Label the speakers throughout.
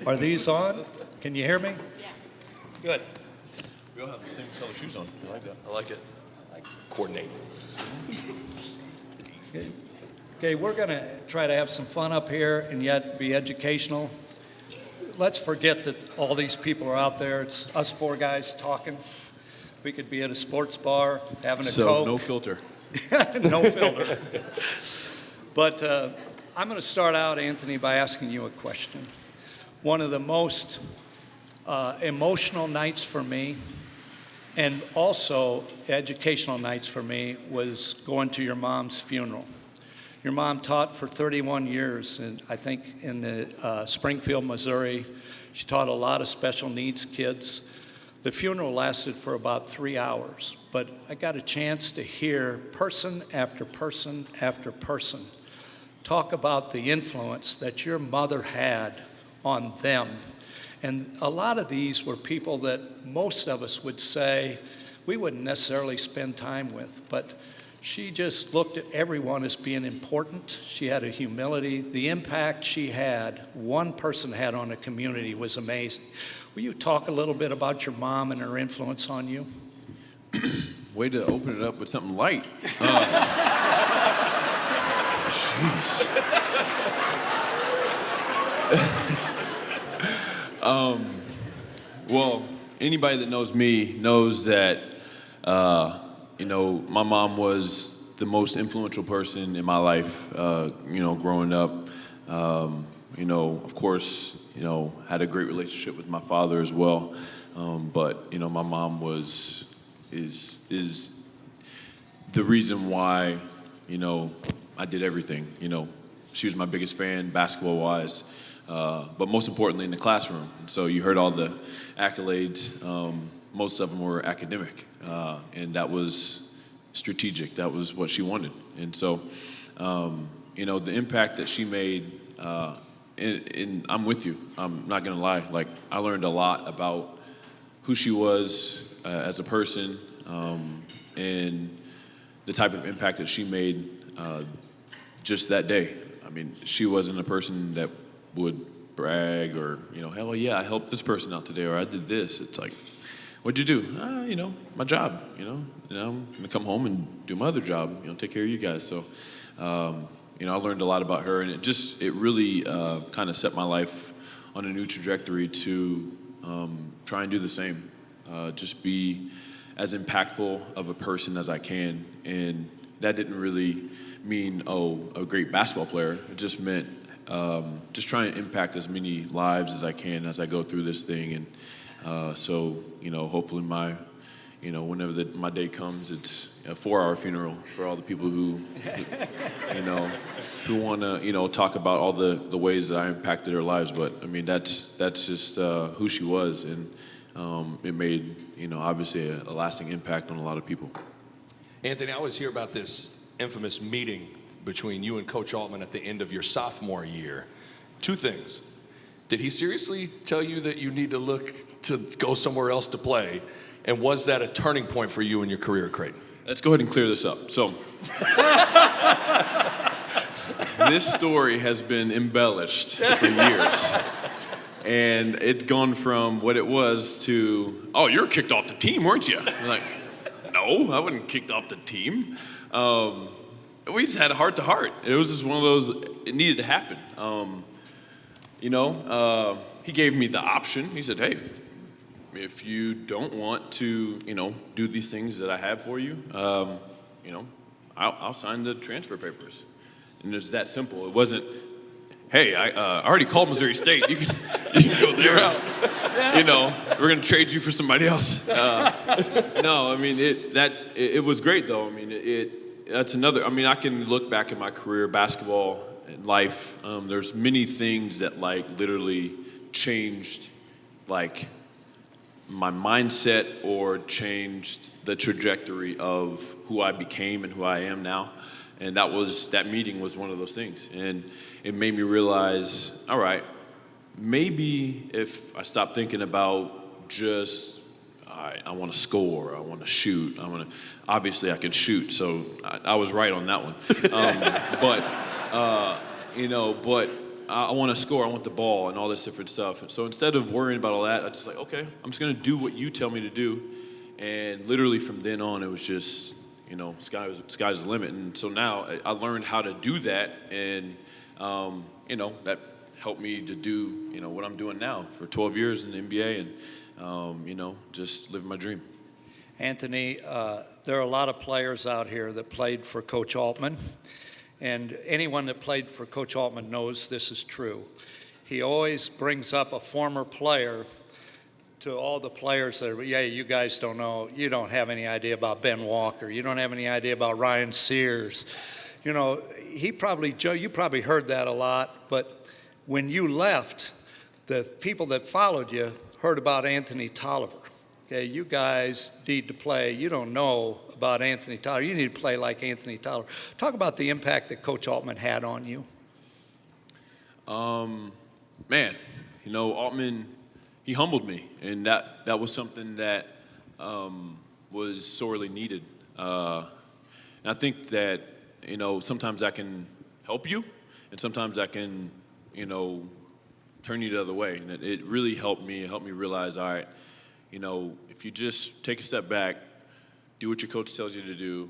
Speaker 1: Are these on? Can you hear me?
Speaker 2: Yeah.
Speaker 3: Good. We all have the same color shoes on. I like that. I like it. Coordinate.
Speaker 1: Okay, we're going to try to have some fun up here and yet be educational. Let's forget that all these people are out there. It's us four guys talking. We could be at a sports bar having a Coke.
Speaker 3: No filter.
Speaker 1: No filter. But I'm going to start out, Anthony, by asking you a question. One of the most emotional nights for me, and also educational nights for me, was going to your mom's funeral. Your mom taught for 31 years, and I think in Springfield, Missouri. She taught a lot of special needs kids. The funeral lasted for about 3 hours, but I got a chance to hear person after person after person talk about the influence that your mother had on them. And a lot of these were people that most of us would say we wouldn't necessarily spend time with, but she just looked at everyone as being important. She had a humility. The impact she had, one person had on a community, was amazing. Will you talk a little bit about your mom and her influence on you?
Speaker 4: Way to open it up with something light. Jeez. Well, anybody that knows me knows that, my mom was the most influential person in my life, growing up. Of course, had a great relationship with my father as well. But my mom is the reason why, I did everything. She was my biggest fan basketball-wise, but most importantly in the classroom. And so you heard all the accolades. Most of them were academic, and that was strategic. That was what she wanted. And so, the impact that she made, and I'm with you. I'm not gonna lie. Like, I learned a lot about who she was as a person, and the type of impact that she made just that day. I mean, she wasn't a person that would brag or, hell yeah, I helped this person out today, or I did this. It's like, what'd you do? My job, I'm gonna come home and do my other job, take care of you guys. So, I learned a lot about her, and it really kind of set my life on a new trajectory to try and do the same. Just be as impactful of a person as I can. And that didn't really mean, a great basketball player. It just meant just trying to impact as many lives as I can as I go through this thing. And so, hopefully whenever my day comes, it's a 4-hour funeral for all the people who want to, talk about all the ways that I impacted their lives. But I mean, that's just who she was, and it made, obviously a lasting impact on a lot of people.
Speaker 3: Anthony, I always hear about this infamous meeting between you and Coach Altman at the end of your sophomore year. 2 things. Did he seriously tell you that you need to look to go somewhere else to play? And was that a turning point for you in your career at Creighton?
Speaker 4: Let's go ahead and clear this up. So, this story has been embellished for years. And it's gone from what it was to, oh, you were kicked off the team, weren't you? I'm like, no, I wasn't kicked off the team. We just had a heart-to-heart. It was just one of those, it needed to happen. He gave me the option. He said, hey, if you don't want to, do these things that I have for you, I'll sign the transfer papers. And it's that simple. It wasn't, hey, I already called Missouri State. You can go there. We're going to trade you for somebody else. No, I mean, it was great, though. I mean, that's another, I can look back at my career, basketball, and life. There's many things that, literally changed, my mindset or changed the trajectory of who I became and who I am now. And that meeting was one of those things. And it made me realize, all right, maybe if I stop thinking about just, I want to score, I want to shoot, obviously I can shoot, so I was right on that one. But I want to score, I want the ball, and all this different stuff. And so instead of worrying about all that, I just like, okay, I'm just going to do what you tell me to do. And literally from then on, it was just, sky's the limit. And so now I learned how to do that, and, that helped me to do, what I'm doing now for 12 years in the NBA and, just living my dream.
Speaker 1: Anthony, there are a lot of players out here that played for Coach Altman, and anyone that played for Coach Altman knows this is true. He always brings up a former player to all the players that are, you guys don't know, you don't have any idea about Ben Walker, you don't have any idea about Ryan Sears. You probably heard that a lot, but when you left, the people that followed you heard about Anthony Tolliver. Okay, you guys need to play. You don't know about Anthony Tolliver. You need to play like Anthony Tolliver. Talk about the impact that Coach Altman had on you.
Speaker 4: Altman, he humbled me, and that was something that was sorely needed. And I think that, sometimes I can help you, and sometimes I can, turn you the other way. And it really helped me. It helped me realize, all right, if you just take a step back, do what your coach tells you to do,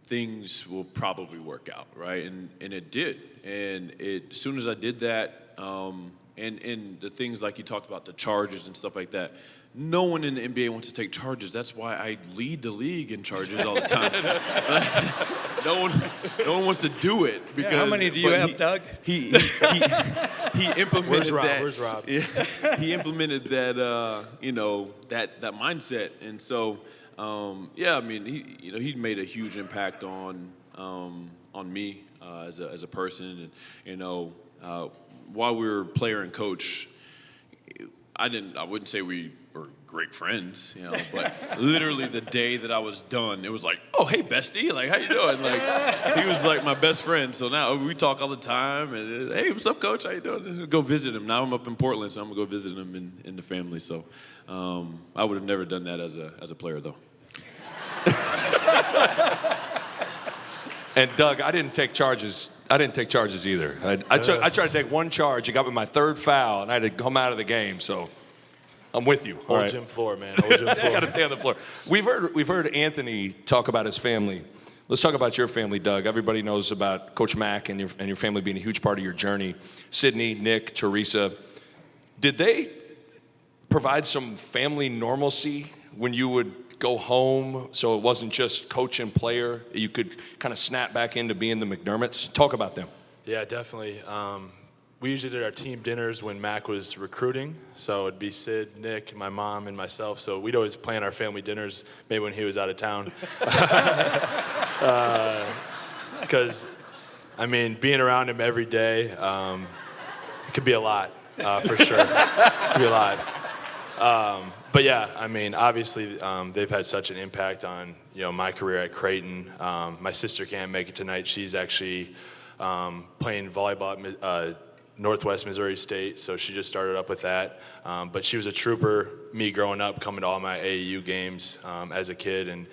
Speaker 4: things will probably work out, right? And it did. And as soon as I did that, and the things like you talked about, the charges and stuff like that, no one in the NBA wants to take charges. That's why I lead the league in charges all the time. No one wants to do it because.
Speaker 1: How many do you have, Doug?
Speaker 4: He implemented
Speaker 2: Where's Rob?
Speaker 4: that.
Speaker 2: Where's Rob?
Speaker 4: He implemented that. That mindset, and so he made a huge impact on me as a person, and while we were player and coach, I wouldn't say we were great friends, but literally the day that I was done, it was like, oh, hey, bestie, like, how you doing? Like, he was like my best friend. So now we talk all the time, and hey, what's up, coach? How you doing? Go visit him. Now I'm up in Portland, so I'm gonna go visit him in the family. So I would have never done that as a player, though.
Speaker 3: And Doug, I didn't take charges either. I tried to take one charge. It got me my third foul, and I had to come out of the game. So I'm with you.
Speaker 2: Old gym floor, man. Old gym floor.
Speaker 3: Got to stay on the floor. We've heard Anthony talk about his family. Let's talk about your family, Doug. Everybody knows about Coach Mack and your family being a huge part of your journey. Sydney, Nick, Teresa. Did they provide some family normalcy when you would go home, so it wasn't just coach and player? You could kind of snap back into being the McDermotts. Talk about them.
Speaker 2: Yeah, definitely. We usually did our team dinners when Mac was recruiting. So it'd be Sid, Nick, my mom, and myself. So we'd always plan our family dinners, maybe when he was out of town. Because, being around him every day, it could be a lot, for sure. It could be a lot. But yeah, obviously they've had such an impact on my career at Creighton. My sister can't make it tonight. She's actually playing volleyball at Northwest Missouri State, so she just started up with that. But she was a trooper. Me growing up, coming to all my AAU games as a kid, and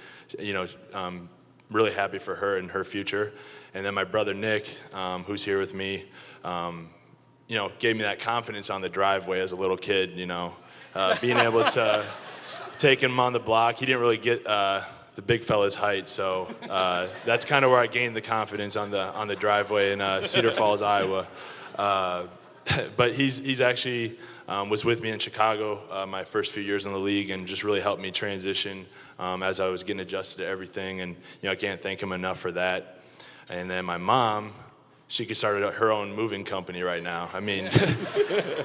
Speaker 2: really happy for her and her future. And then my brother Nick, who's here with me, gave me that confidence on the driveway as a little kid. Being able to take him on the block. He didn't really get the big fella's height, so that's kind of where I gained the confidence on the driveway in Cedar Falls, Iowa. But he's actually was with me in Chicago my first few years in the league, and just really helped me transition as I was getting adjusted to everything. And I can't thank him enough for that. And then my mom, she could start her own moving company right now.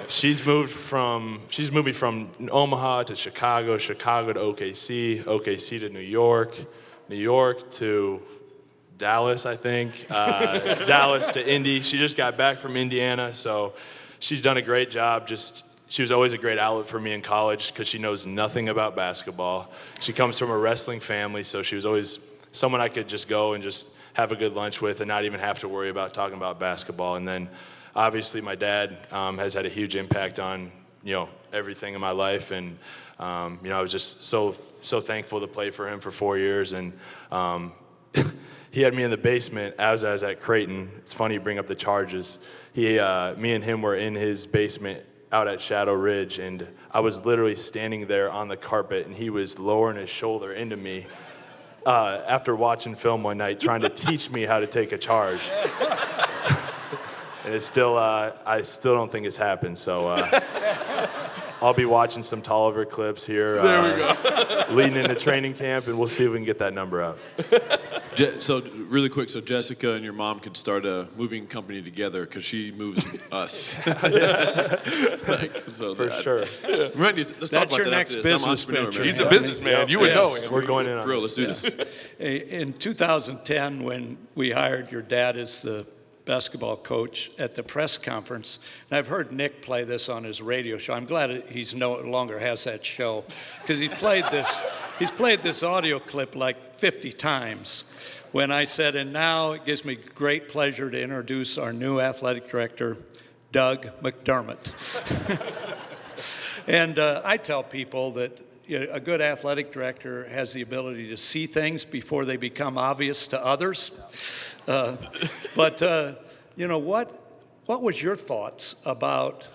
Speaker 2: She's moving from Omaha to Chicago, Chicago to OKC, OKC to New York, New York to Dallas, I think, Dallas to Indy. She just got back from Indiana, so she's done a great job. She was always a great outlet for me in college because she knows nothing about basketball. She comes from a wrestling family, so she was always someone I could just go and just have a good lunch with and not even have to worry about talking about basketball. And then obviously my dad has had a huge impact on everything in my life, and I was just so thankful to play for him for 4 years. And he had me in the basement as I was at Creighton. It's funny you bring up the charges. Me and him were in his basement out at Shadow Ridge, and I was literally standing there on the carpet, and he was lowering his shoulder into me after watching film one night, trying to teach me how to take a charge. And it's still, I still don't think it's happened. So I'll be watching some Tolliver clips here.
Speaker 3: There we go.
Speaker 2: Leading into training camp, and we'll see if we can get that number up.
Speaker 4: So really quick, so Jessica and your mom could start a moving company together because she moves us.
Speaker 2: For sure.
Speaker 4: Let's talk
Speaker 1: That's
Speaker 4: about
Speaker 1: your
Speaker 4: that
Speaker 1: next
Speaker 4: after this. I'm an
Speaker 1: business
Speaker 4: entrepreneur,
Speaker 1: venture.
Speaker 4: man.
Speaker 3: He's a businessman. You would know him.
Speaker 2: We're going in on
Speaker 4: For real,
Speaker 2: it.
Speaker 4: let's do this.
Speaker 1: In 2010, when we hired your dad as the basketball coach at the press conference, and I've heard Nick play this on his radio show. I'm glad he's no longer has that show, because he's played this audio clip like 50 times when I said, and now it gives me great pleasure to introduce our new athletic director, Doug Mcdermott. And I tell people that a good athletic director has the ability to see things before they become obvious to others. But what was your thoughts about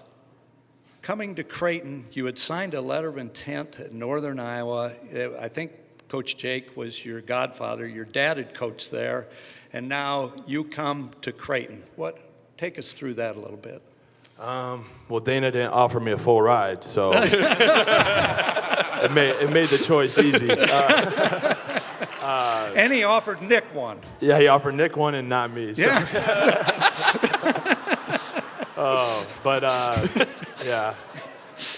Speaker 1: coming to Creighton? You had signed a letter of intent at Northern Iowa. I think Coach Jake was your godfather. Your dad had coached there, and now you come to Creighton. Take us through that a little bit.
Speaker 2: Well, Dana didn't offer me a full ride, so it made the choice easy.
Speaker 1: And he offered Nick one.
Speaker 2: Yeah, he offered Nick one and not me. So.
Speaker 1: Yeah.
Speaker 2: Yeah,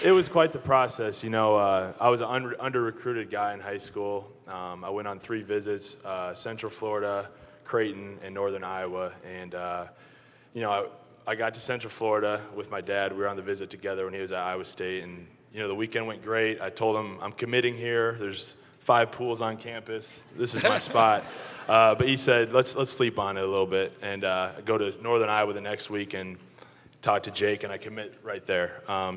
Speaker 2: it was quite the process. I was an under-recruited guy in high school. I went on 3 visits, Central Florida, Creighton, and Northern Iowa. And, I got to Central Florida with my dad. We were on the visit together when he was at Iowa State. And, the weekend went great. I told him, I'm committing here. There's 5 pools on campus. This is my spot. But he said, let's sleep on it a little bit. And I go to Northern Iowa the next week and talk to Jake, and I commit right there. I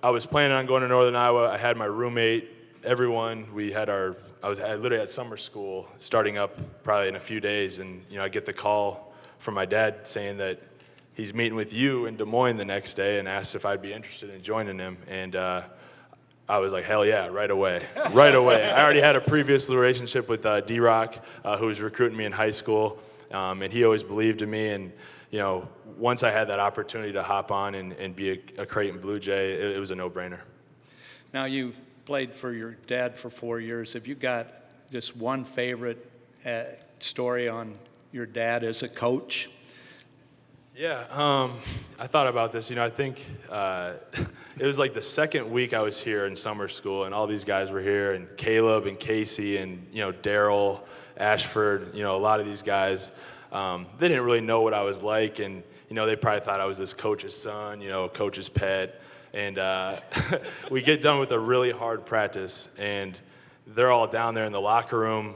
Speaker 2: was planning on going to Northern Iowa. I had my roommate, everyone. I literally had summer school starting up probably in a few days, and I get the call from my dad saying that he's meeting with you in Des Moines the next day, and asked if I'd be interested in joining him. And I was like, hell yeah, right away. Right away. I already had a previous relationship with D-Rock, who was recruiting me in high school, and he always believed in me. And once I had that opportunity to hop on and be a Creighton Blue Jay, it was a no-brainer.
Speaker 1: Now, you've played for your dad for 4 years. Have you got just one favorite story on your dad as a coach?
Speaker 2: Yeah, I thought about this. I think it was like the second week I was here in summer school, and all these guys were here, and Caleb and Casey and Daryl, Ashford, a lot of these guys. They didn't really know what I was like, and they probably thought I was this coach's son, coach's pet. And we get done with a really hard practice, and they're all down there in the locker room,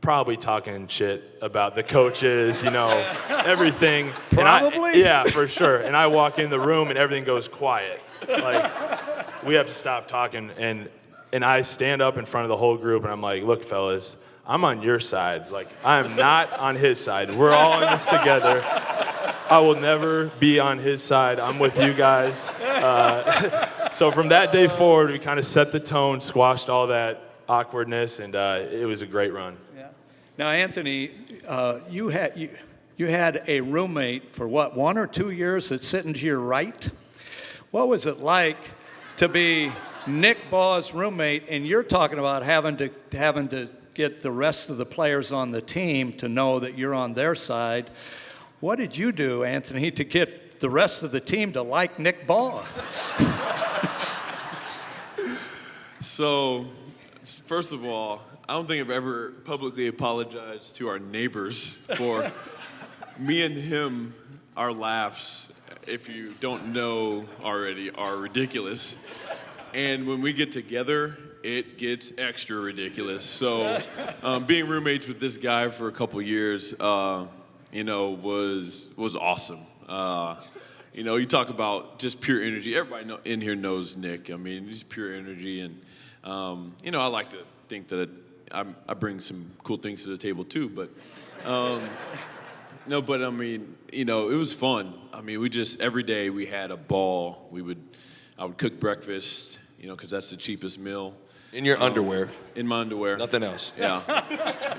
Speaker 2: probably talking shit about the coaches, everything.
Speaker 1: Probably?
Speaker 2: Yeah, for sure. And I walk in the room, and everything goes quiet. Like, we have to stop talking, and I stand up in front of the whole group, and I'm like, look, fellas, I'm on your side. Like, I am not on his side. We're all in this together. I will never be on his side. I'm with you guys. So from that day forward, we kind of set the tone, squashed all that awkwardness, and it was a great run.
Speaker 1: Yeah. Now, Anthony, you had a roommate for 1 or 2 years that's sitting to your right. What was it like to be Nick Baugh's roommate, and you're talking about having to get the rest of the players on the team to know that you're on their side? What did you do, Anthony, to get the rest of the team to like Nick Baugh?
Speaker 4: So, first of all, I don't think I've ever publicly apologized to our neighbors for me and him. Our laughs, if you don't know already, are ridiculous. And when we get together, it gets extra ridiculous. So being roommates with this guy for a couple years, was awesome. You talk about just pure energy. Everybody in here knows Nick. I mean, he's pure energy. And, I like to think that I bring some cool things to the table too, but no, but I mean, it was fun. I mean, we just every day we had a ball. I would cook breakfast, because that's the cheapest meal.
Speaker 3: In your underwear.
Speaker 4: In my underwear.
Speaker 3: Nothing else.
Speaker 4: Yeah,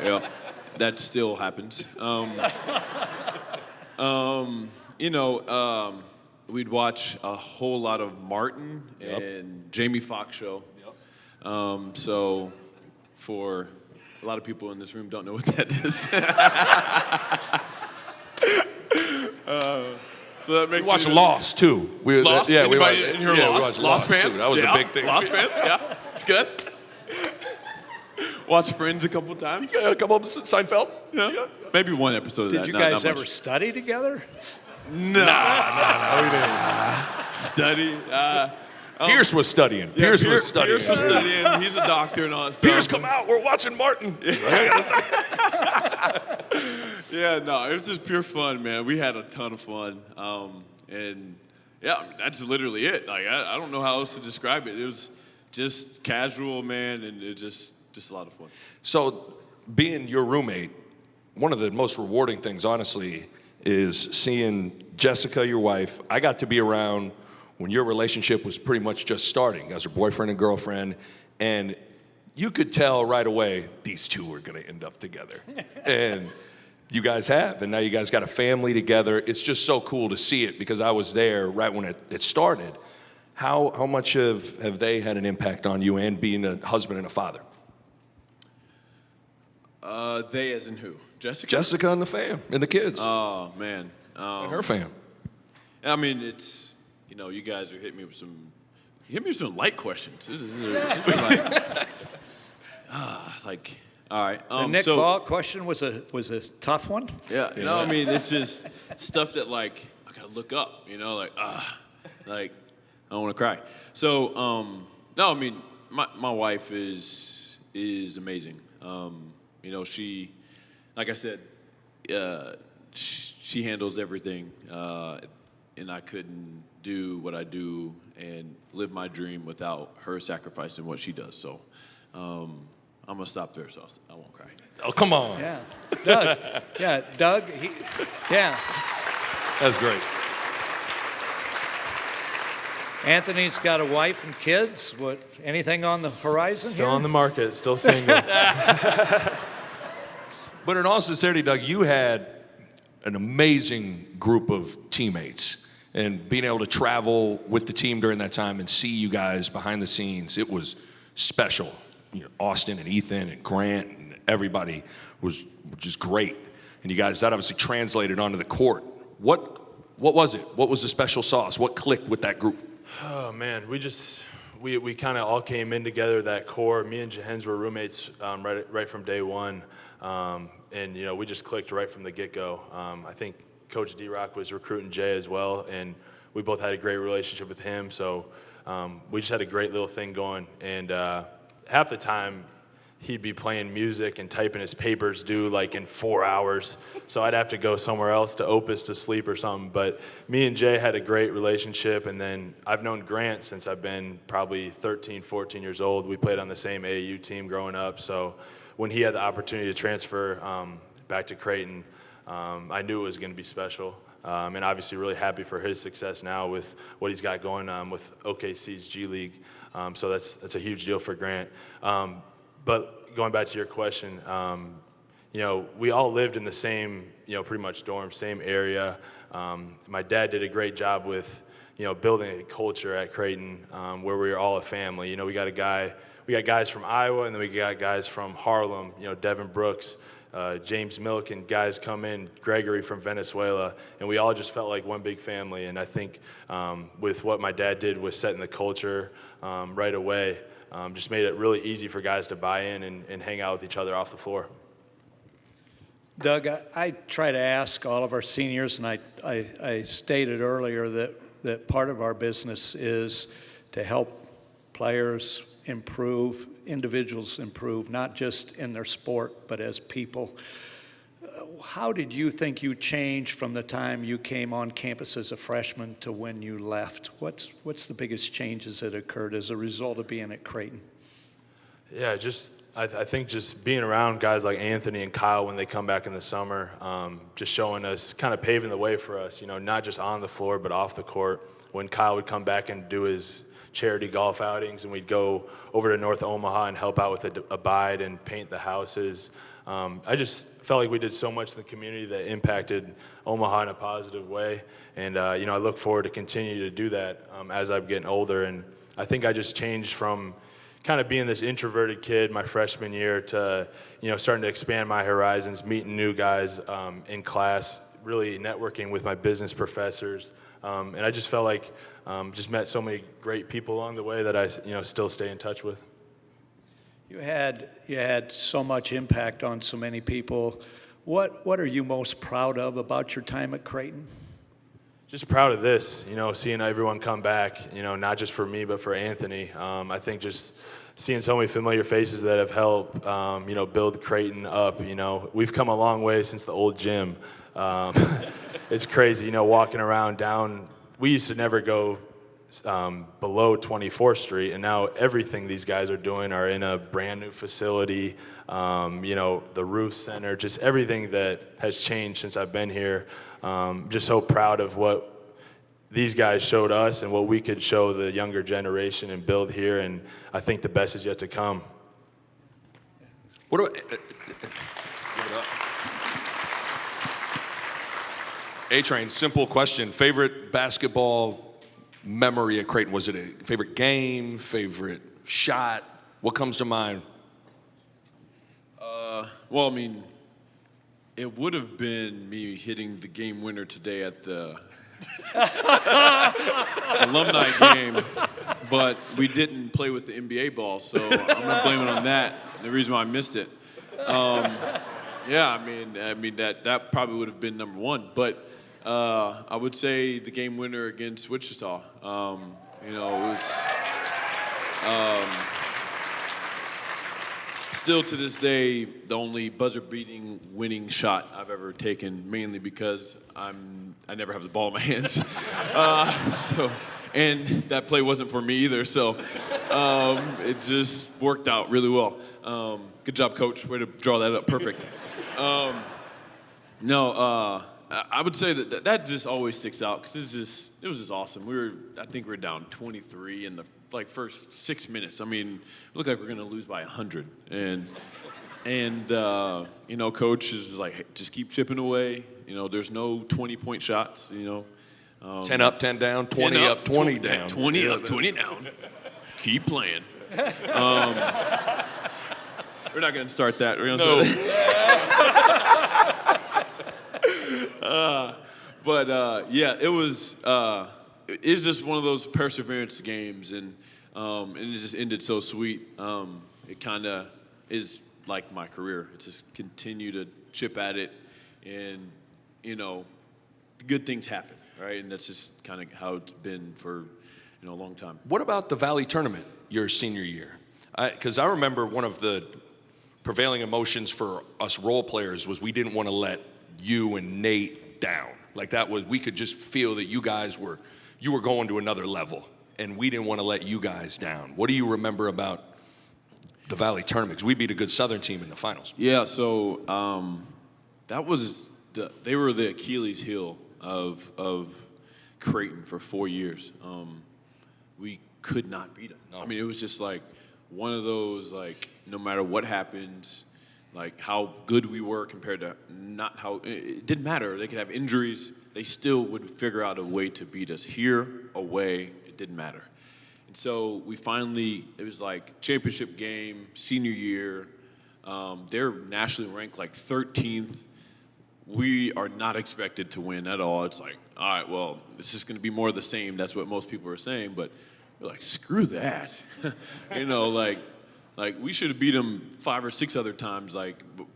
Speaker 4: yeah, that still happens. We'd watch a whole lot of Martin and Jamie Foxx show. Yep. So for a lot of people in this room don't know what that is. So that makes
Speaker 3: We watched Lost too.
Speaker 4: Lost?
Speaker 3: Yeah,
Speaker 4: Anybody in here
Speaker 3: we
Speaker 4: Lost?
Speaker 3: watched
Speaker 4: Lost
Speaker 3: too.
Speaker 4: fans?
Speaker 3: That was
Speaker 4: Yeah.
Speaker 3: a big thing.
Speaker 4: Lost fans? Yeah, it's good. Watched Friends a couple times.
Speaker 3: A couple of Seinfeld.
Speaker 4: Yeah. Maybe one episode of that.
Speaker 1: Did you
Speaker 4: not
Speaker 1: guys
Speaker 4: much.
Speaker 1: ever study together?
Speaker 4: No, we didn't. Study.
Speaker 3: Pierce was studying. Pierce was studying.
Speaker 4: Pierce was studying. He's a doctor and all that stuff.
Speaker 3: Pierce, come out. We're watching Martin.
Speaker 4: Yeah, no, it was just pure fun, man. We had a ton of fun. And yeah, that's literally it. Like, I don't know how else to describe it. It was just casual, man, and it just a lot of fun.
Speaker 3: So, being your roommate, one of the most rewarding things, honestly, is seeing Jessica, your wife. I got to be around when your relationship was pretty much just starting. You guys are boyfriend and girlfriend, and you could tell right away these two are going to end up together. And you guys have, and now you guys got a family together. It's just so cool to see it because I was there right when it started. How much have they had an impact on you and being a husband and a father?
Speaker 4: They as in who? Jessica?
Speaker 3: Jessica and the fam and the kids.
Speaker 4: Oh, man.
Speaker 3: And her fam.
Speaker 4: I mean, it's, you guys are hitting me with some light questions. This is like, all right.
Speaker 1: The Nick Ball question was a tough one.
Speaker 4: Yeah, no, I mean, it's just stuff that, like, I gotta look up, like, I don't want to cry. So, no, I mean, my wife is amazing. She, like I said, she handles everything, and I couldn't do what I do and live my dream without her sacrificing what she does. So, I'm gonna stop there, so I won't cry.
Speaker 3: Oh, come on.
Speaker 1: Yeah, Doug. Yeah, Doug. Yeah.
Speaker 3: That's great.
Speaker 1: Anthony's got a wife and kids. What? Anything on the horizon?
Speaker 2: Still
Speaker 1: here?
Speaker 2: on the market, still single.
Speaker 3: But in all sincerity, Doug, you had an amazing group of teammates. And being able to travel with the team during that time and see you guys behind the scenes, it was special. Austin and Ethan and Grant and everybody was just great. And you guys, that obviously translated onto the court. What was it? What was the special sauce? What clicked with that group?
Speaker 2: Oh man, we kind of all came in together, that core. Me and Jahens were roommates right from day one, and we just clicked right from the get-go. I think Coach D-Rock was recruiting Jay as well, and we both had a great relationship with him. So we just had a great little thing going, and half the time he'd be playing music and typing his papers due like in 4 hours. So I'd have to go somewhere else to Opus to sleep or something. But me and Jay had a great relationship. And then I've known Grant since I've been probably 13, 14 years old. We played on the same AAU team growing up. So when he had the opportunity to transfer back to Creighton, I knew it was going to be special. And obviously really happy for his success now with what he's got going on with OKC's G League. So that's a huge deal for Grant. But going back to your question, we all lived in the same, pretty much dorm, same area. My dad did a great job with, building a culture at Creighton where we were all a family. We got guys from Iowa, and then we got guys from Harlem, Devin Brooks, James Milliken, guys come in, Gregory from Venezuela, and we all just felt like one big family. And I think with what my dad did with setting the culture right away, just made it really easy for guys to buy in and hang out with each other off the floor.
Speaker 1: Doug, I try to ask all of our seniors, and I stated earlier that part of our business is to help players improve, individuals improve, not just in their sport, but as people. How did you think you changed from the time you came on campus as a freshman to when you left? What's the biggest changes that occurred as a result of being at Creighton?
Speaker 2: Yeah, I think just being around guys like Anthony and Kyle when they come back in the summer, just showing us, kind of paving the way for us, not just on the floor but off the court. When Kyle would come back and do his charity golf outings and we'd go over to North Omaha and help out with the Abide and paint the houses, I just felt like we did so much in the community that impacted Omaha in a positive way. And, I look forward to continue to do that as I'm getting older. And I think I just changed from kind of being this introverted kid my freshman year to, starting to expand my horizons, meeting new guys in class, really networking with my business professors. And I just felt like just met so many great people along the way that I, still stay in touch with.
Speaker 1: You had so much impact on so many people. What are you most proud of about your time at Creighton?
Speaker 2: Just proud of this, seeing everyone come back, not just for me, but for Anthony. I think just seeing so many familiar faces that have helped, build Creighton up. We've come a long way since the old gym. It's crazy, walking around down. We used to never go below 24th Street, and now everything these guys are doing are in a brand new facility. The roof center, just everything that has changed since I've been here. Just so proud of what these guys showed us and what we could show the younger generation and build here, and I think the best is yet to come.
Speaker 3: What do give it up. A-Train, simple question. Favorite basketball memory at Creighton? Was it a favorite game, favorite shot? What comes to mind?
Speaker 4: Well, I mean, it would have been me hitting the game winner today at the alumni game, but we didn't play with the NBA ball, so I'm gonna blame it on that. The reason why I missed it. Yeah, I mean that probably would have been number one, but I would say the game winner against Wichita. It was. Still to this day, the only buzzer-beating winning shot I've ever taken, mainly because I never have the ball in my hands. And that play wasn't for me either, so it just worked out really well. Good job, Coach. Way to draw that up. Perfect. I would say that just always sticks out because it was just awesome. I think we were down 23 in the first 6 minutes. I mean, it looked like we're gonna lose by 100, and Coach is like, hey, just keep chipping away. There's no 20-point shots.
Speaker 3: 10 up, 10 down, 20 up, 20 down.
Speaker 4: 20 up, 20 down. Keep playing. We're not gonna start that. We're gonna start yeah, it was. It's just one of those perseverance games, and it just ended so sweet. It kind of is like my career. It's just continue to chip at it, and good things happen, right? And that's just kind of how it's been for a long time.
Speaker 3: What about the Valley tournament your senior year? Because I remember one of the prevailing emotions for us role players was we didn't want to let you and Nate down. We could just feel that you were going to another level, and we didn't want to let you guys down. What do you remember about the Valley tournament? Because we beat a good Southern team in the finals.
Speaker 4: Yeah, so that was they were the Achilles heel of Creighton for 4 years. We could not beat them. No. I mean, it was just one of those no matter what happens, how good we were compared to not how it didn't matter. They could have injuries. They still would figure out a way to beat us. Here, away, it didn't matter. And so we finally, it was championship game, senior year. They're nationally ranked 13th. We are not expected to win at all. It's all right, well, it's just going to be more of the same. That's what most people are saying. But we're screw that. We should have beat them 5 or 6 other times.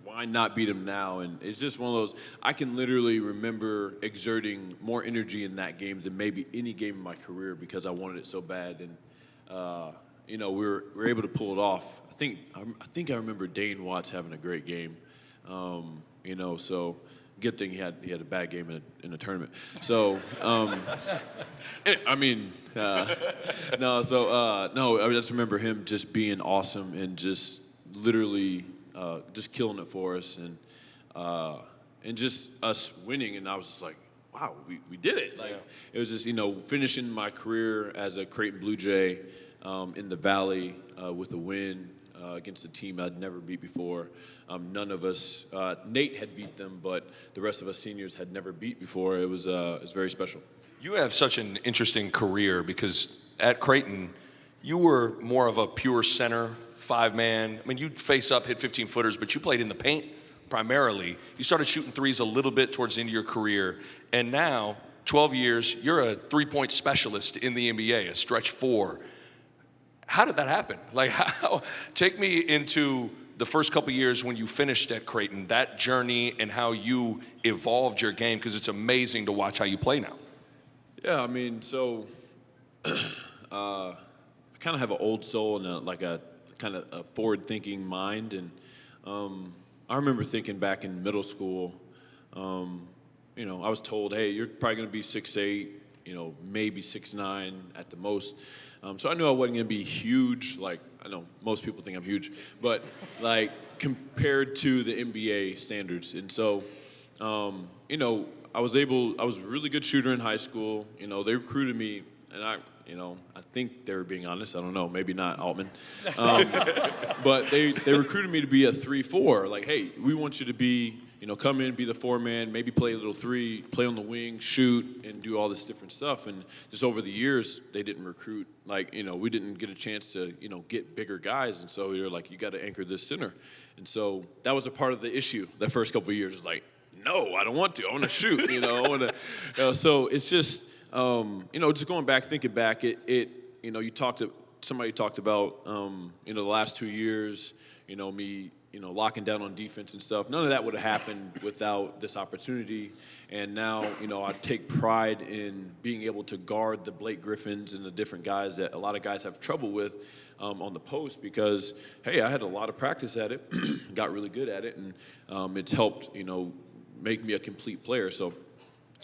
Speaker 4: Why not beat them now? And it's just one of those. I can literally remember exerting more energy in that game than maybe any game in my career because I wanted it so bad. And we were able to pull it off. I think I remember Dane Watts having a great game. So Good thing he had a bad game in a tournament. So, I mean, no. So no, I just remember him just being awesome and just literally just killing it for us, and just us winning. And I was just like, wow, we did it. Like it was just finishing my career as a Creighton Blue Jay in the Valley with a win against a team I'd never beat before. None of us, Nate had beat them, but the rest of us seniors had never beat before. It was very special.
Speaker 3: You have such an interesting career because at Creighton, you were more of a pure center, 5-man. I mean, you'd face up, hit 15-footers, but you played in the paint primarily. You started shooting threes a little bit towards the end of your career, and now, 12 years, you're a three-point specialist in the NBA, a stretch 4. How did that happen? Like, take me into the first couple years when you finished at Creighton, that journey and how you evolved your game, because it's amazing to watch how you play now.
Speaker 4: Yeah, I mean, so I kind of have an old soul and a kind of a forward-thinking mind, and I remember thinking back in middle school, I was told, hey, you're probably going to be 6'8", maybe 6'9" at the most. So I knew I wasn't going to be huge. Like, I know most people think I'm huge, but like compared to the NBA standards. And so, I was a really good shooter in high school. They recruited me, and I think they were being honest. I don't know, maybe not Altman. But they recruited me to be a 3-4. Like, hey, we want you to be, come in, be the 4-man, maybe play a little 3, play on the wing, shoot, and do all this different stuff. And just over the years, they didn't recruit. Like, we didn't get a chance to, get bigger guys. And so you're like, you got to anchor this center. And so that was a part of the issue the first couple of years. It's like, no, I don't want to. I want to shoot, So it's just, just going back, thinking back, somebody talked about, the last 2 years, me, locking down on defense and stuff. None of that would have happened without this opportunity. And now, I take pride in being able to guard the Blake Griffins and the different guys that a lot of guys have trouble with on the post because, hey, I had a lot of practice at it, got really good at it, and it's helped, make me a complete player. So,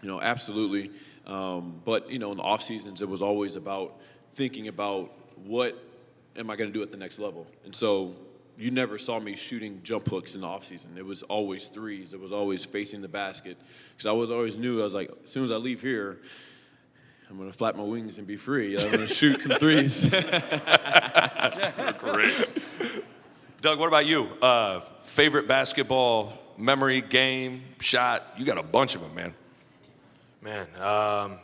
Speaker 4: absolutely. But, in the off seasons, it was always about thinking about what am I going to do at the next level. And so you never saw me shooting jump hooks in the offseason. It was always threes. It was always facing the basket. Because I always knew, I was like, as soon as I leave here, I'm going to flap my wings and be free. I'm going to shoot some threes.
Speaker 3: Great. Doug, what about you? Favorite basketball memory, game, shot? You got a bunch of them, man.
Speaker 2: Man,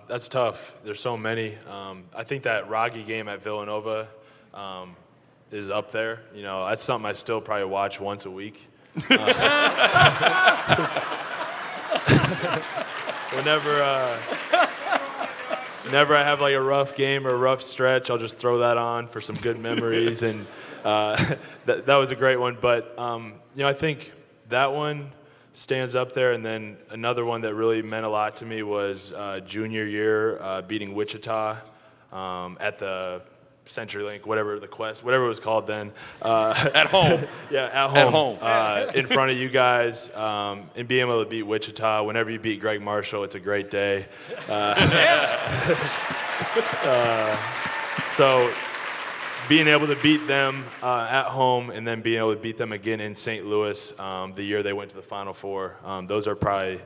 Speaker 2: that's tough. There's so many. I think that Raggi game at Villanova is up there. That's something I still probably watch once a week. Whenever I have like a rough game or a rough stretch, I'll just throw that on for some good memories. And that was a great one. But, I think that one stands up there. And then another one that really meant a lot to me was junior year, beating Wichita at the CenturyLink, whatever it was called then.
Speaker 3: At home.
Speaker 2: Yeah, at home. In front of you guys, and being able to beat Wichita. Whenever you beat Greg Marshall, it's a great day. So being able to beat them at home and then being able to beat them again in St. Louis the year they went to the Final Four, those are probably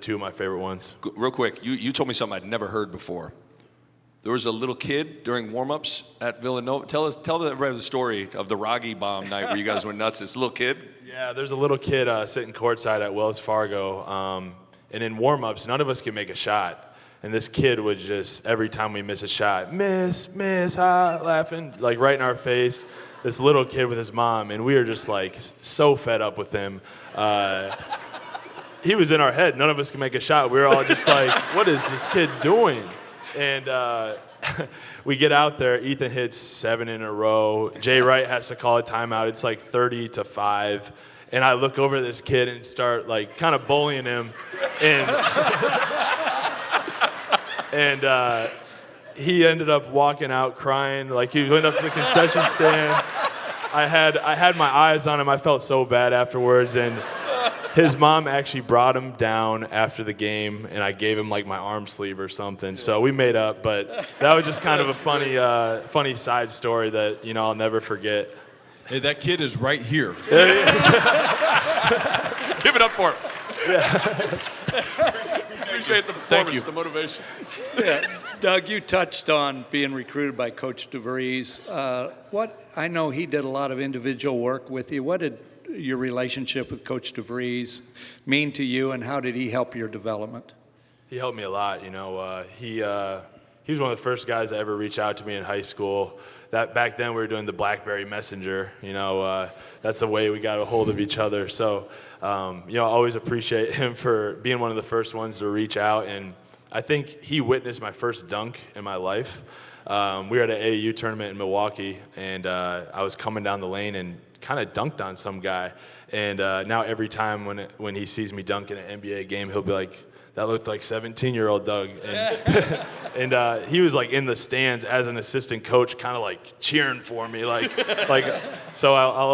Speaker 2: two of my favorite ones.
Speaker 3: Real quick, you told me something I'd never heard before. There was a little kid during warm-ups at Villanova. Tell everybody the story of the Raggi bomb night where you guys went nuts. This little kid?
Speaker 2: Yeah, there's a little kid sitting courtside at Wells Fargo. And in warm-ups, none of us could make a shot. And this kid would just, every time we miss a shot, miss, laughing, like right in our face. This little kid with his mom. And we were just like so fed up with him. He was in our head. None of us could make a shot. We were all just like, what is this kid doing? And we get out there. Ethan hits 7 in a row. Jay Wright has to call a timeout. It's like 30-5. And I look over at this kid and start like kind of bullying him. And he ended up walking out crying. Like he went up to the concession stand. I had my eyes on him. I felt so bad afterwards. And his mom actually brought him down after the game, and I gave him like my arm sleeve or something. So we made up, but that was just kind of a funny side story that I'll never forget.
Speaker 5: Hey, that kid is right here.
Speaker 3: Give it up for him. Appreciate the performance, the motivation.
Speaker 1: Yeah. Doug, you touched on being recruited by Coach DeVries. I know he did a lot of individual work with you. What did your relationship with Coach DeVries mean to you, and how did he help your development?
Speaker 2: He helped me a lot. He was one of the first guys to ever reach out to me in high school. That back then we were doing the BlackBerry Messenger. That's the way we got a hold of each other. So, I always appreciate him for being one of the first ones to reach out. And I think he witnessed my first dunk in my life. We were at an AAU tournament in Milwaukee, and I was coming down the lane and kind of dunked on some guy. And now every time when he sees me dunk in an NBA game, he'll be like, "That looked like 17-year-old Doug." And, and he was like in the stands as an assistant coach, kind of like cheering for me, like. So I'll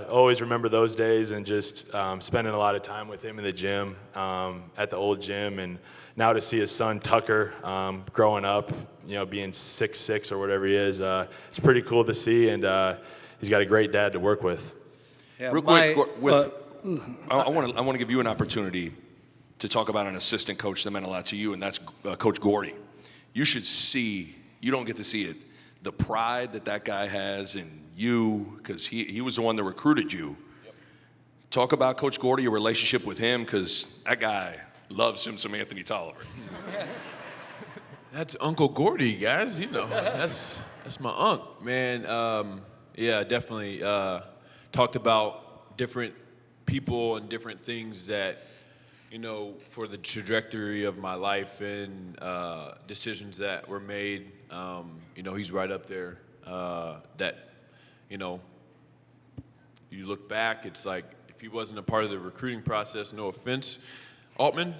Speaker 2: always remember those days, and just spending a lot of time with him in the gym, at the old gym, and now to see his son Tucker growing up, being 6'6" or whatever he is, it's pretty cool to see, and he's got a great dad to work with.
Speaker 1: Yeah,
Speaker 3: Real quick, I want to give you an opportunity to talk about an assistant coach that meant a lot to you, and that's Coach Gordy. You should see, you don't get to see it, the pride that guy has in you, because he was the one that recruited you. Yep. Talk about Coach Gordy, your relationship with him, because that guy loves him some Anthony Tolliver.
Speaker 5: That's Uncle Gordy, guys. That's my unc, man. Yeah, definitely talked about different people and different things that, for the trajectory of my life and decisions that were made. He's right up there. You look back, it's like if he wasn't a part of the recruiting process, no offense, Altman,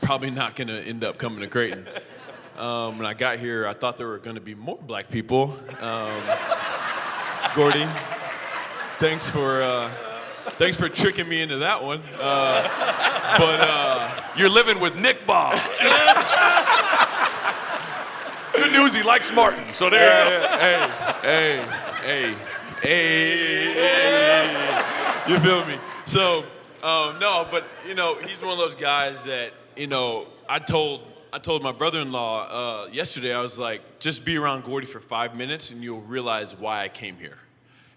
Speaker 5: probably not going to end up coming to Creighton. When I got here, I thought there were going to be more black people. Gordy, thanks for tricking me into that one. But
Speaker 3: you're living with Nick Bob. Good news, he likes Martin, so there you go.
Speaker 5: Hey. You feel me? So, no, but, he's one of those guys that, I told my brother-in-law yesterday, I was like, just be around Gordy for 5 minutes and you'll realize why I came here.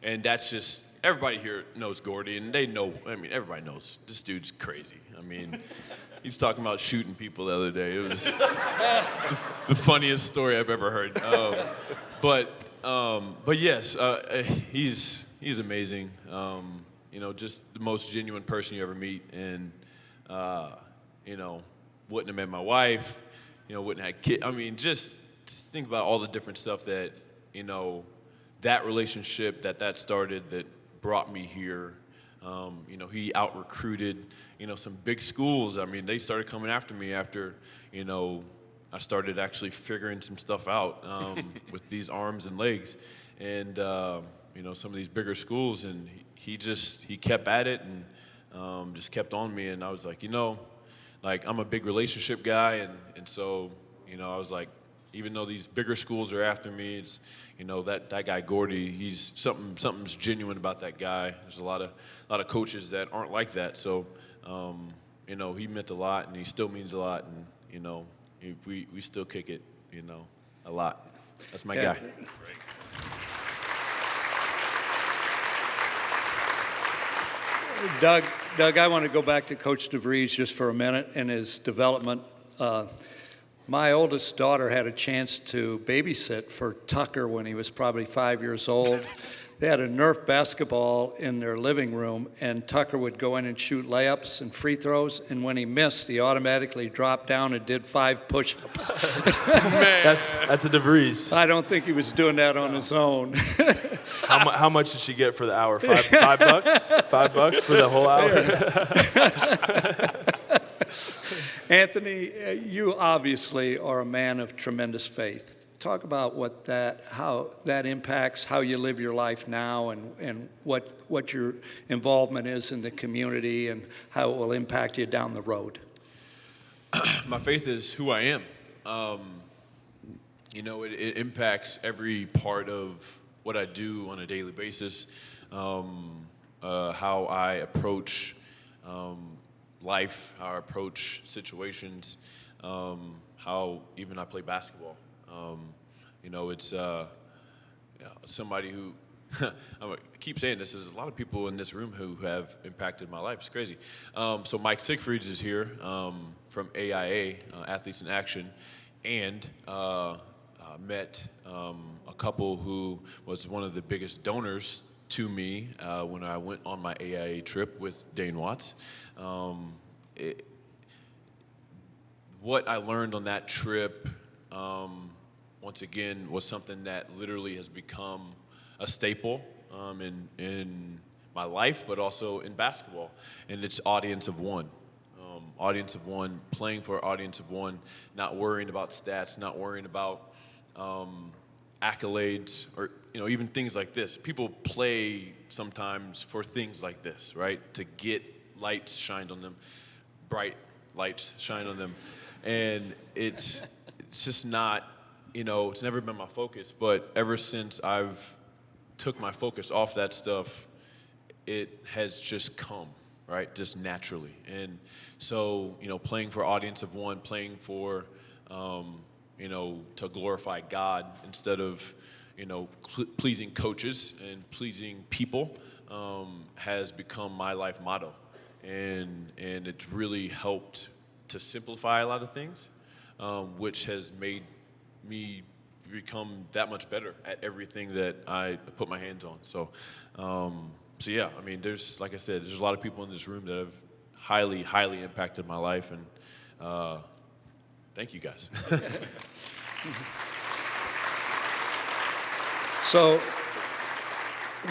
Speaker 5: And that's just, everybody here knows Gordy, and they know, everybody knows this dude's crazy. He's talking about shooting people the other day. It was the funniest story I've ever heard. But yes, he's amazing. Just the most genuine person you ever meet, and wouldn't have met my wife, wouldn't have had kids. Just think about all the different stuff that, that relationship that started that brought me here. He out-recruited, some big schools. They started coming after me after, I started actually figuring some stuff out with these arms and legs. And, some of these bigger schools, and he kept at it and just kept on me. And I was like, I'm a big relationship guy. And so, I was like, even though these bigger schools are after me, it's, that guy Gordy, he's something's genuine about that guy. There's a lot of coaches that aren't like that. So, he meant a lot, and he still means a lot, and we still kick it, a lot. That's my guy.
Speaker 1: Doug, I want to go back to Coach DeVries just for a minute and his development. My oldest daughter had a chance to babysit for Tucker when he was probably 5 years old. They had a Nerf basketball in their living room, and Tucker would go in and shoot layups and free throws, and when he missed, he automatically dropped down and did 5 push-ups.
Speaker 2: That's a DeVries.
Speaker 1: I don't think he was doing that on his own.
Speaker 2: How much did she get for the hour? $5? $5 for the whole hour?
Speaker 1: Anthony, you obviously are a man of tremendous faith. Talk about how that impacts how you live your life now, and what what your involvement is in the community and how it will impact you down the road.
Speaker 5: My faith is who I am. It impacts every part of what I do on a daily basis, how I approach life, how I approach situations, how even I play basketball. It's somebody who, I keep saying this, there's a lot of people in this room who have impacted my life. It's crazy. So Mike Siegfrieds is here from AIA, Athletes in Action, and met a couple who was one of the biggest donors to me when I went on my AIA trip with Dane Watts. What I learned on that trip, once again, was something that literally has become a staple in my life, but also in basketball, and it's audience of one. Audience of one, playing for an audience of one, not worrying about stats, not worrying about accolades, or even things like this. People play sometimes for things like this, right? To get lights shined on them, bright lights shined on them, and it's just not, it's never been my focus. But ever since I've took my focus off that stuff, it has just come, right? Just naturally. And so, playing for audience of one, playing for, to glorify God instead of, pleasing coaches and pleasing people, has become my life motto. And it's really helped to simplify a lot of things, which has made me become that much better at everything that I put my hands on. So yeah, there's, like I said, there's a lot of people in this room that have highly, highly impacted my life, and thank you guys.
Speaker 1: So,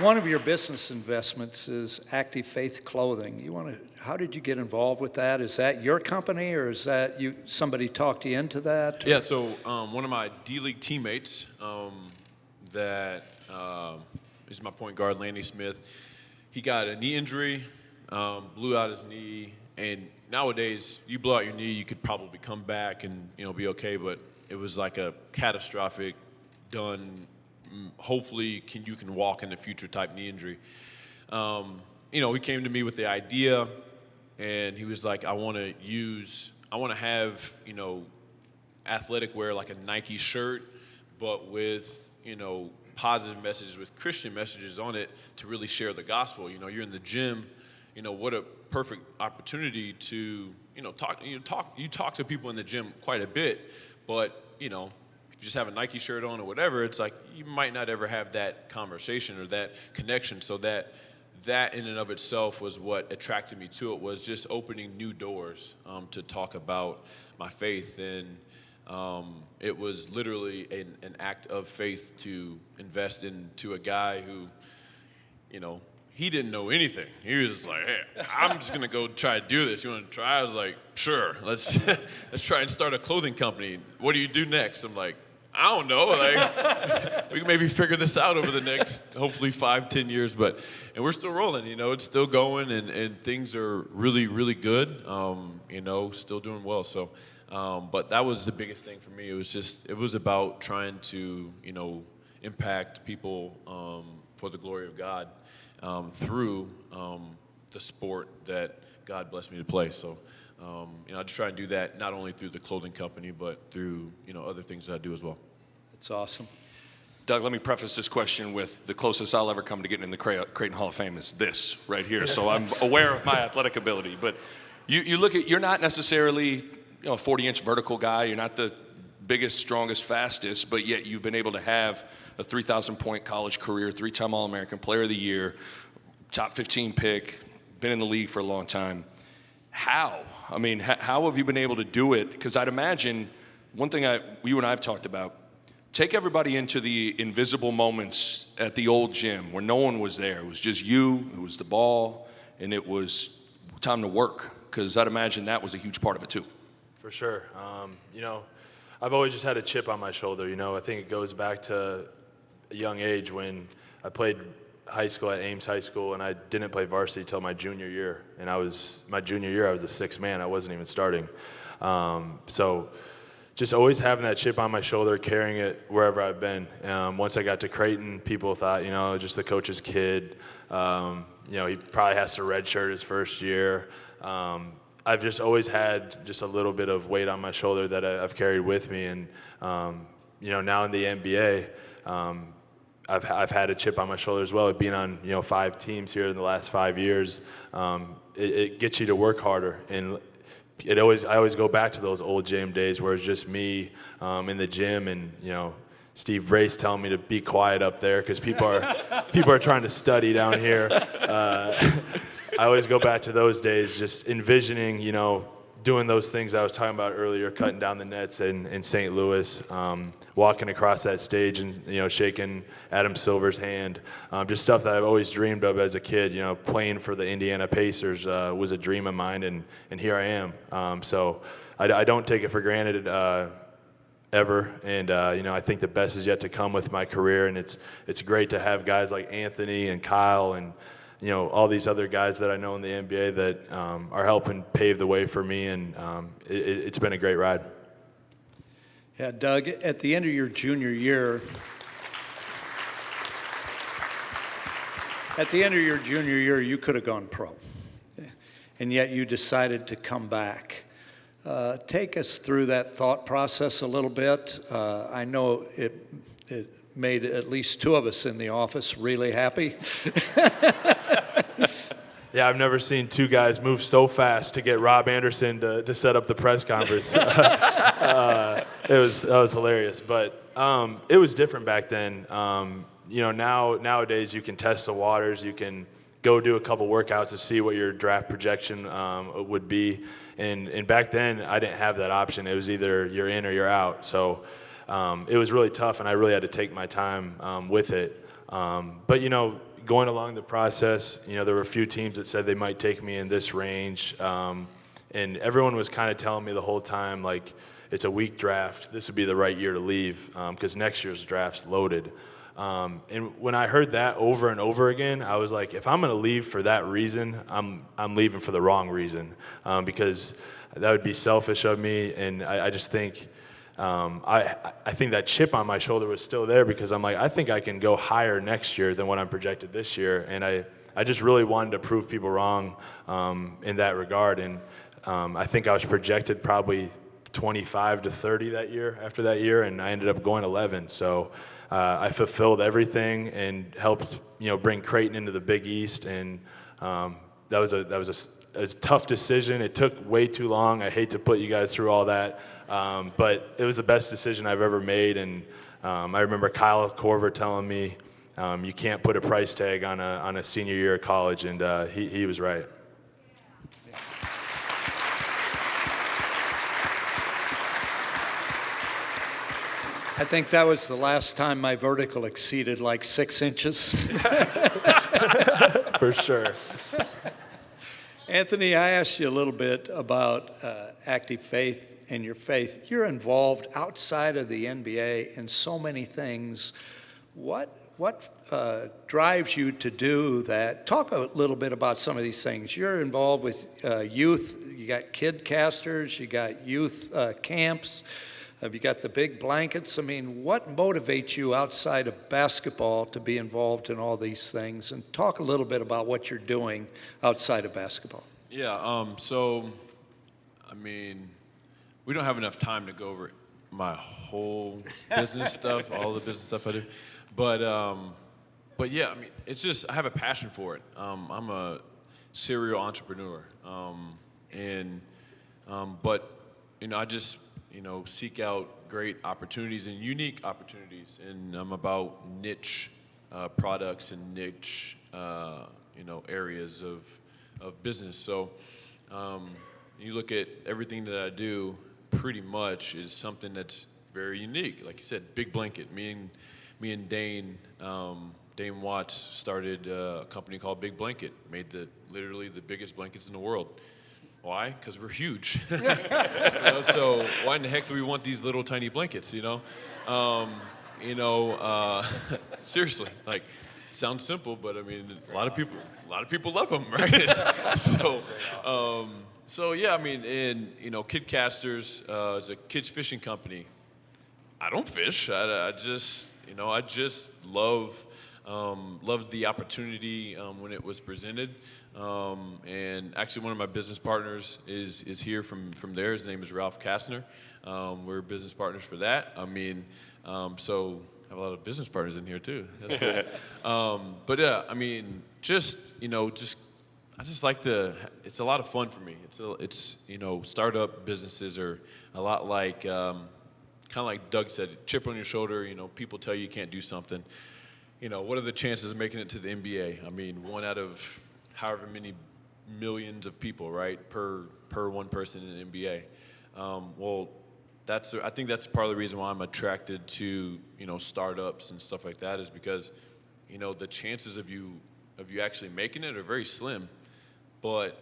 Speaker 1: one of your business investments is Active Faith Clothing. How did you get involved with that? Is that your company, or is that somebody talked you into that?
Speaker 5: Yeah, so one of my D-League teammates that is my point guard, Lanny Smith, he got a knee injury, blew out his knee, and nowadays, you blow out your knee, you could probably come back and be okay, but it was like a catastrophic, done, hopefully you can walk in the future type knee injury. He came to me with the idea, and he was like, I want to have, athletic wear, like a Nike shirt, but with, positive messages, with Christian messages on it to really share the gospel. You're in the gym, what a perfect opportunity to, talk. You talk to people in the gym quite a bit, but, if you just have a Nike shirt on or whatever, it's like you might not ever have that conversation or that connection. So that in and of itself was what attracted me to it, was just opening new doors to talk about my faith. And it was literally an act of faith to invest into a guy who, he didn't know anything. He was just like, hey, I'm just going to go try to do this. You want to try? I was like, sure, let's try and start a clothing company. What do you do next? I'm like, I don't know. We can maybe figure this out over the next, hopefully 5-10 years. And we're still rolling, it's still going, and things are really, really good, still doing well. So, but that was the biggest thing for me. It was about trying to, impact people for the glory of God through the sport that God blessed me to play. So, I just try and do that not only through the clothing company, but through, other things that I do as well.
Speaker 1: That's awesome.
Speaker 3: Doug, let me preface this question with the closest I'll ever come to getting in the Creighton Hall of Fame is this right here. So I'm aware of my athletic ability. But you look at, you're not necessarily a 40-inch vertical guy. You're not the biggest, strongest, fastest, but yet you've been able to have a 3,000-point college career, 3-time All-American, Player of the Year, top 15 pick, been in the league for a long time. How? How have you been able to do it? Because I'd imagine one thing you and I have talked about, take everybody into the invisible moments at the old gym where no one was there. It was just you, it was the ball, and it was time to work, because I'd imagine that was a huge part of it too.
Speaker 2: For sure. I've always just had a chip on my shoulder. I think it goes back to a young age when I played high school at Ames High School, and I didn't play varsity till my junior year. And my junior year, I was the sixth man. I wasn't even starting. So just always having that chip on my shoulder, carrying it wherever I've been. Once I got to Creighton, people thought, just the coach's kid. He probably has to redshirt his first year. I've just always had just a little bit of weight on my shoulder that I've carried with me. And, now in the NBA, I've had a chip on my shoulder as well. Being on, 5 teams here in the last 5 years, it gets you to work harder. And I always go back to those old gym days where it's just me in the gym and, Steve Brace telling me to be quiet up there because people are trying to study down here. I always go back to those days, just envisioning, doing those things I was talking about earlier, cutting down the nets in St. Louis, walking across that stage and, shaking Adam Silver's hand. Just stuff that I've always dreamed of as a kid. Playing for the Indiana Pacers was a dream of mine, and here I am. So I don't take it for granted ever. And, I think the best is yet to come with my career, and it's great to have guys like Anthony and Kyle and all these other guys that I know in the NBA that are helping pave the way for me, and it's been a great ride.
Speaker 1: Yeah, Doug, at the end of your junior year, you could have gone pro, and yet you decided to come back. Take us through that thought process a little bit. I know it made at least 2 of us in the office really happy.
Speaker 2: Yeah, I've never seen 2 guys move so fast to get Rob Anderson to set up the press conference. That was hilarious, but it was different back then. Nowadays you can test the waters, you can go do a couple workouts to see what your draft projection would be, and back then I didn't have that option. It was either you're in or you're out. So it was really tough, and I really had to take my time with it. But going along the process, there were a few teams that said they might take me in this range, and everyone was kind of telling me the whole time, like, it's a weak draft. This would be the right year to leave because next year's draft's loaded. And when I heard that over and over again, I was like, if I'm going to leave for that reason, I'm leaving for the wrong reason because that would be selfish of me, and I just think. I think that chip on my shoulder was still there because I'm like, I think I can go higher next year than what I'm projected this year. And I just really wanted to prove people wrong in that regard. And I think I was projected probably 25 to 30 that year after that year, and I ended up going 11. So I fulfilled everything and helped bring Creighton into the Big East. And that was a tough decision. It took way too long. I hate to put you guys through all that. But it was the best decision I've ever made, and I remember Kyle Korver telling me, you can't put a price tag on a senior year of college, and he was right.
Speaker 1: I think that was the last time my vertical exceeded like 6 inches.
Speaker 2: For sure.
Speaker 1: Anthony, I asked you a little bit about active faith and your faith. You're involved outside of the NBA in so many things. What drives you to do that? Talk a little bit about some of these things. You're involved with youth. You got kid casters. You got youth camps. You got the big blankets. I mean, what motivates you outside of basketball to be involved in all these things? And talk a little bit about what you're doing outside of basketball.
Speaker 5: Yeah, so, I mean, we don't have enough time to go over my whole business stuff, all the business stuff I do. But yeah, I mean, it's just, I have a passion for it. I'm a serial entrepreneur. But, I just, seek out great opportunities and unique opportunities. And I'm about niche products and niche, areas of business. So you look at everything that I do, pretty much is something that's very unique. Like you said, big blanket. Me and Dane Watts started a company called Big Blanket. Made literally the biggest blankets in the world. Why? Because we're huge. So why in the heck do we want these little tiny blankets? Seriously, like, sounds simple, but I mean, a lot of people love them, right? So yeah, I mean, and Kid Casters is a kids fishing company. I don't fish. I just loved the opportunity when it was presented. And actually, one of my business partners is here from there. His name is Ralph Kastner. We're business partners for that. I mean, so I have a lot of business partners in here too. That's cool. But yeah, I mean, I just like to. It's a lot of fun for me. It's startup businesses are a lot like, kind of like Doug said, chip on your shoulder. People tell you can't do something. What are the chances of making it to the NBA? I mean, 1 out of however many millions of people, right, per one person in the NBA. Well, I think that's part of the reason why I'm attracted to startups and stuff like that, is because the chances of you actually making it are very slim. But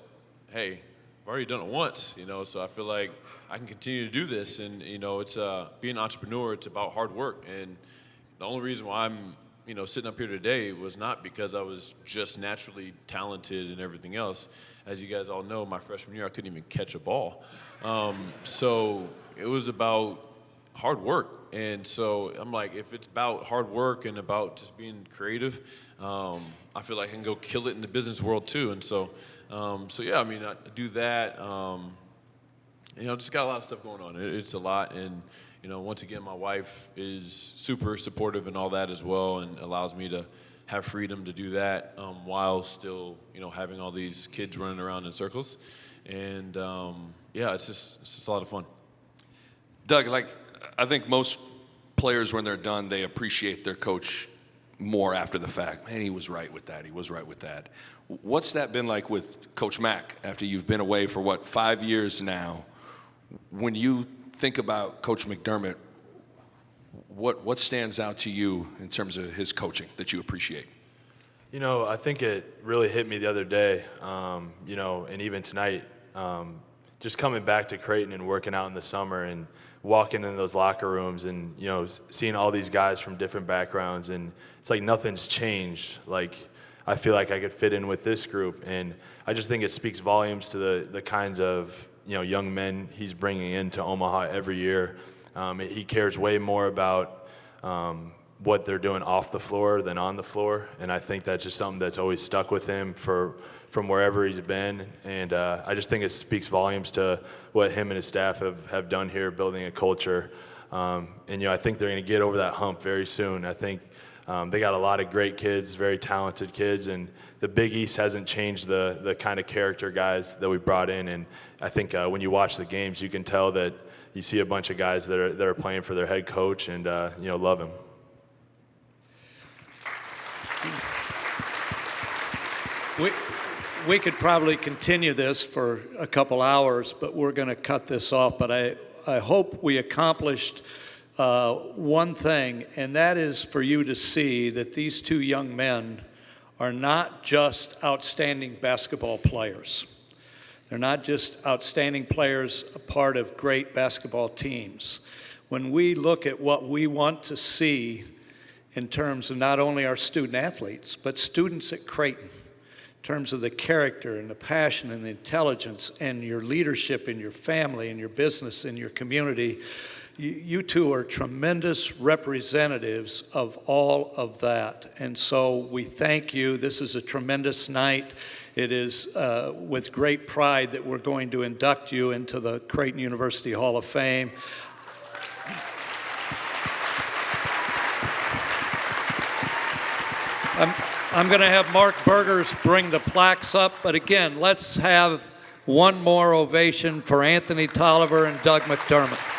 Speaker 5: hey, I've already done it once, so I feel like I can continue to do this. And it's being an entrepreneur. It's about hard work. And the only reason why I'm sitting up here today was not because I was just naturally talented and everything else. As you guys all know, my freshman year I couldn't even catch a ball. So it was about hard work. And so I'm like, if it's about hard work and about just being creative, I feel like I can go kill it in the business world too. And so yeah, I mean, I do that. Just got a lot of stuff going on. It's a lot. And once again, my wife is super supportive and all that as well, and allows me to have freedom to do that while still, having all these kids running around in circles. And yeah, it's just a lot of fun.
Speaker 3: Doug, I think most players, when they're done, they appreciate their coach more after the fact. Man, he was right with that. He was right with that. What's that been like with Coach Mack after you've been away for 5 years now? When you think about Coach McDermott, what stands out to you in terms of his coaching that you appreciate?
Speaker 2: I think it really hit me the other day, and even tonight, just coming back to Creighton and working out in the summer and walking in those locker rooms and, seeing all these guys from different backgrounds, and it's like nothing's changed. Like, I feel like I could fit in with this group, and I just think it speaks volumes to the kinds of young men he's bringing into Omaha every year. He cares way more about what they're doing off the floor than on the floor, and I think that's just something that's always stuck with him from wherever he's been. And I just think it speaks volumes to what him and his staff have done here, building a culture. And I think they're going to get over that hump very soon. I think they got a lot of great kids, very talented kids, and the Big East hasn't changed the kind of character guys that we brought in. And I think when you watch the games, you can tell that you see a bunch of guys that are playing for their head coach and love him.
Speaker 1: We could probably continue this for a couple hours, but we're going to cut this off. But I hope we accomplished one thing, and that is for you to see that these two young men are not just outstanding basketball players. They're not just outstanding players, a part of great basketball teams. When we look at what we want to see in terms of not only our student athletes, but students at Creighton, in terms of the character and the passion and the intelligence and your leadership in your family and your business and your community, you two are tremendous representatives of all of that. And so we thank you. This is a tremendous night. It is with great pride that we're going to induct you into the Creighton University Hall of Fame. I'm going to have Mark Burgers bring the plaques up, but again, let's have one more ovation for Anthony Tolliver and Doug McDermott.